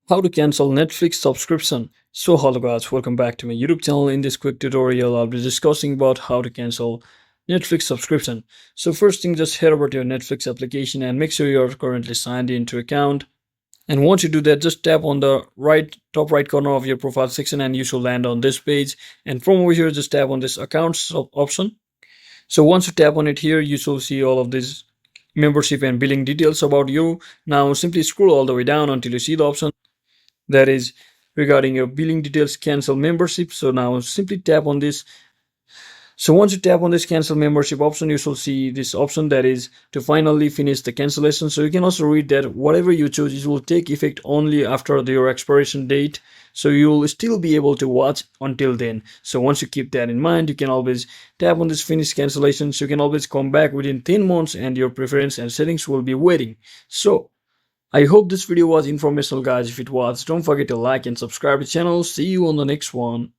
How to cancel Netflix subscription. So hello guys, welcome back to my YouTube channel. In this quick tutorial I'll be discussing about how to cancel Netflix subscription. So first thing, just head over to your Netflix application and make sure you're currently signed into account. And once you do that, just tap on the top right corner of your profile section and you should land on this page. And from over here, just tap on this accounts option. So once you tap on it here, you should see all of these membership and billing details about you. Now simply scroll all the way down until you see the option that is regarding your billing details, cancel membership. So now simply tap on this. So once you tap on this cancel membership option, you shall see this option that is to finally finish the cancellation. So you can also read that whatever you choose, it will take effect only after your expiration date. So you'll still be able to watch until then. So once you keep that in mind, you can always tap on this finish cancellation. So you can always come back within 10 months and your preference and settings will be waiting. So I hope this video was informational guys. If it was, don't forget to like and subscribe to the channel. See you on the next one.